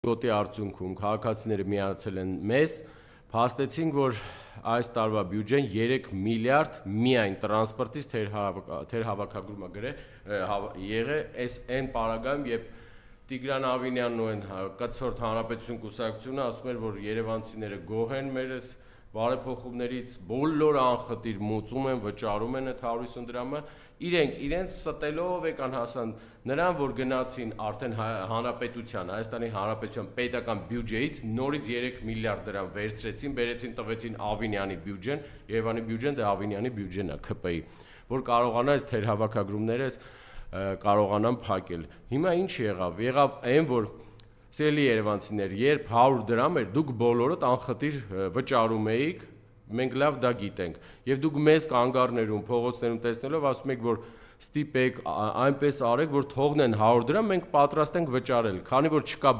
բոյկոտի արդյունքում քաղաքացիները միացել են մեզ, փաստեցինք, որ այս տարվա բյուջեն 3 միլիարդ միայն տրանսպորտից թերհավաքագրումը եղե այս այն պարագայում, երբ Տիգրան Ավինյանն ու այն կցորդ Հանրապետություն կուսակցությունը ասում էր, որ երևանցիները գոհ են մեր բարեփոխումներից, բոլոր անխտիր մուծում են, վճարում են այդ 150 դրամը, իրենք իրենց ստելով եկան հասան նրան, որ գնացին արդեն Հանրապետության, Հայաստանի Հանրապետության պետական բյուջեից նորից 3 միլիարդ դրամ վերցրեցին, բերեցին տվեցին Ավինյանի բյուջեն, Երևանի բյուջեն, դա Ավինյանի բյուջեն է, ՔՊ-ի, որ կարողանա այս թերհավաքագրումները կարողանան փակել։ Հիմա ինչ եղավ։ Եղավ այն, որ սիրելի երևանցիներ, երբ 100 դրամ էր, դուք բոլորդ անխտիր վճարում էիք, մենք լավ դա գիտենք, եւ դուք մեզ կանգառներում, փողոցներում տեսնելով ասում եք, որ ստիպեք այնպես արեք, որ թողնեն 100 դրամ, մենք պատրաստ ենք վճարել, քանի որ չկա